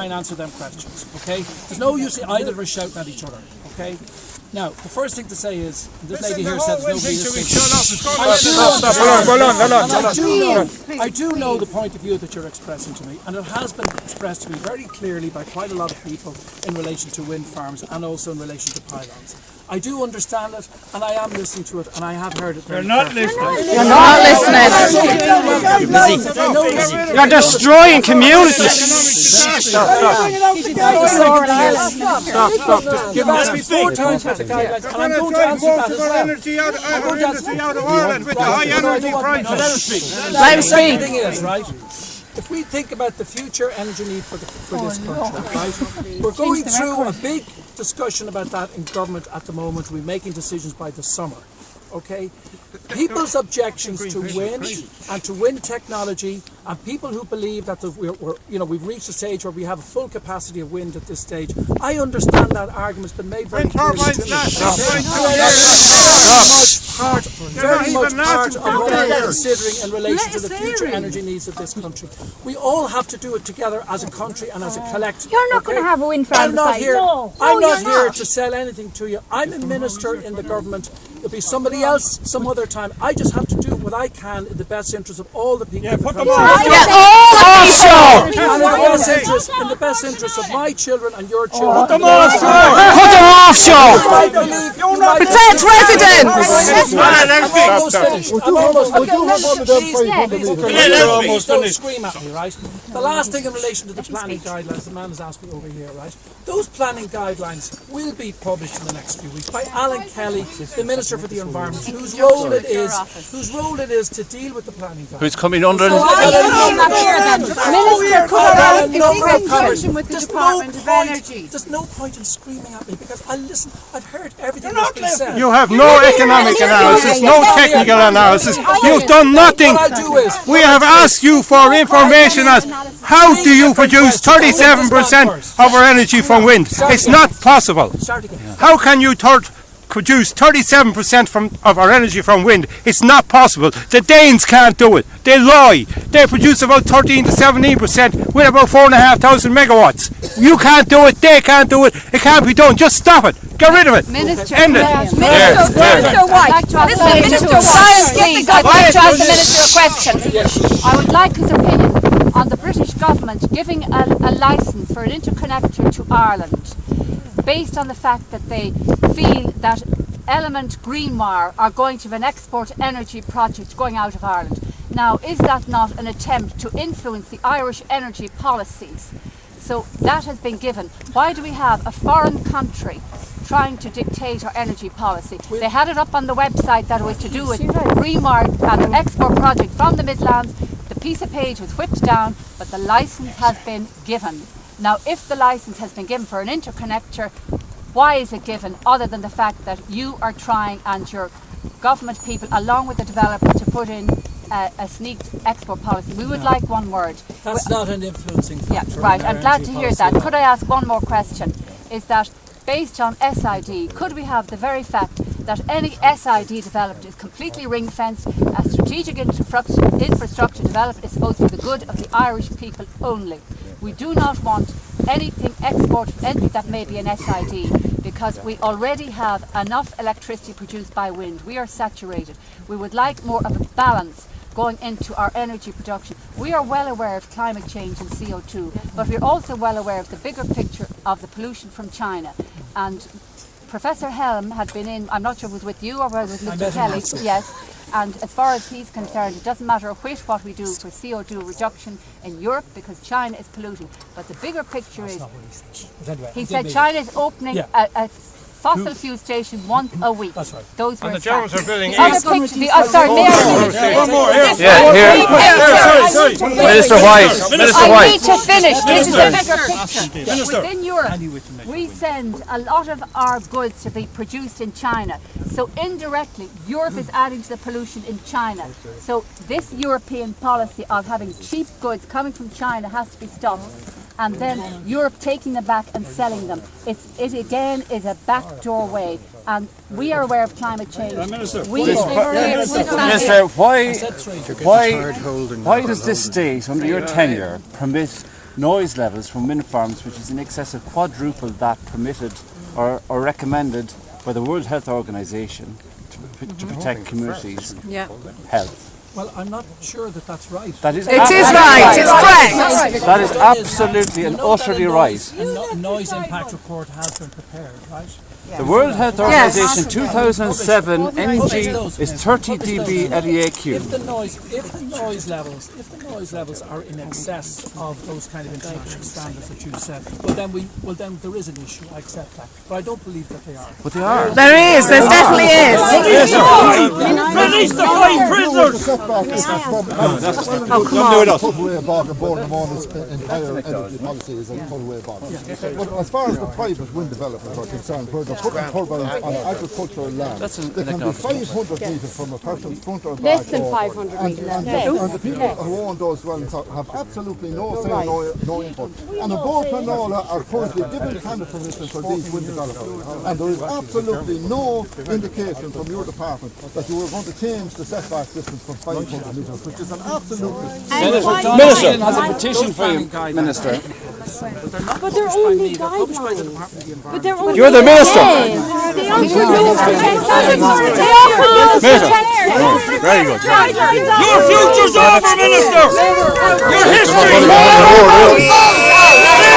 try and answer them questions, okay? There's no use in either of us shouting at each other, okay? Now, the first thing to say is, this lady here said there's I do know the point of view that you're expressing to me, and it has been expressed to me very clearly by quite a lot of people in relation to wind farms and also in relation to pylons. I do understand it, and I am listening to it, and I have heard it very clearly. You're not listening. You're destroying communities. Stop. You've asked me 4 times about the guidelines, and I'm going to answer that as well. Energy out of Ireland with the high energy prices. Let him The second speak. thing is, right, if we think about the future energy need for this country, right, we're going through a big discussion about that in government at the moment. We're making decisions by the summer, okay? People's objections to wind and to wind technology, and people who believe that we've reached a stage where we have a full capacity of wind at this stage. I understand that argument's been made very clearly to me. Very much part of what I'm considering in relation to the future energy needs of this country. We all have to do it together as a country and as a collective. You're not going to have a wind farm. I'm not here to sell anything to you. I'm a minister in the government. It'll be somebody else some other time. I just have to do what I can in the best interest of all the people. Get offshore! In the best interest of my children and your children. Put them offshore! Protect residents! I'm almost finished. Please don't scream at me, right? The last thing in relation to the planning guidelines, the man has asked me over here, right? Those planning guidelines will be published in the next few weeks by Alan Kelly, the Minister for the Environment, whose role it is to deal with the planning guidelines. Who's coming under? Minister, could I ask if he's in connection with the Department of Energy? There's no point in screaming at me because I've heard everything that's been said. You have no economic analysis, no technical analysis. You've done nothing. What I'll do is, We have asked you for information as how do you produce 37% of our energy from wind? It's not possible. start again. How can you produce 37% of our energy from wind? It's not possible. The Danes can't do it. They lie. They produce about 13 to 17% with about 4,500 megawatts. You can't do it. They can't do it. It can't be done. Just stop it. Get rid of it. Minister, End it. Minister White. Listen, Minister White. Please, I'd like to ask the Minister a question. I would like his opinion on the British government giving a licence for an interconnector to Ireland, based on the fact that they feel that Element Greenwire are going to have an export energy project going out of Ireland. Now, is that not an attempt to influence the Irish energy policies? So that has been given. Why do we have a foreign country trying to dictate our energy policy? They had it up on the website that it was to do with Greenwire and an export project from the Midlands. The piece of page was whipped down, but the licence has been given. Now, if the licence has been given for an interconnector, why is it given, other than the fact that you are trying, and your government people, along with the developer, to put in a sneaked export policy? We would like one word. That's not an influencing factor. Yeah, right. in our I'm glad to energy hear policy. that. Could I ask one more question? Is that based on SID, could we have the very fact that any SID developed is completely ring-fenced, a strategic infrastructure developed is supposed to be the good of the Irish people only? We do not want anything exported, anything that may be an SID, because we already have enough electricity produced by wind. We are saturated. We would like more of a balance going into our energy production. We are well aware of climate change and CO2, but we're also well aware of the bigger picture of the pollution from China. And Professor Helm had been in, I'm not sure if it was with you or whether it was Mr. Kelly, yes, and as far as he's concerned, it doesn't matter a whit what we do for CO2 reduction in Europe, because China is polluting. But the bigger picture is, he said China is opening a fossil fuel station once a week. That's right. Those were And the his Germans facts. are building Sorry, may I finish? One more here. Minister White. Minister I White. need to finish. This is the bigger picture. Within Europe, we send a lot of our goods to be produced in China. So indirectly, Europe is adding to the pollution in China. So this European policy of having cheap goods coming from China has to be stopped. And then Europe taking them back and selling them. It again is a backdoor way. And we are aware of climate change. Minister, why does this state, under your tenure, permit noise levels from wind farms which is in excess of quadruple that permitted or recommended by the World Health Organization to protect communities' health. Well, I'm not sure that that's right. That is It is right, it's correct. That is absolutely and utterly right. A noise impact report has been prepared, right? The World Health Organization 2007 NG is 30 dB LEAQ. If the noise levels are in excess of those kind of international standards that you said, well then there is an issue. I accept that, but I don't believe that they are. But they are. There definitely is. Release the flying prisoners! Oh, come on. Total way about the board of honest entire energy policy is a total way about it. But as far as the private wind developers are concerned, where they're putting turbines on agricultural land, they can be 500 metres from a person's front or back. Less than 500 metres. And the people who own those dwellings have absolutely no say, no input. And the board Panola are currently giving planning permission for these wind developers. And there is absolutely no indication from your department that you are going to change the setback distance from 500 metres, which is an absolute... Minister has a petition for you, Minister. But they're only guidelines. But they're only You're the Minister. They offer no Very good. Your future's over, Minister! Your history!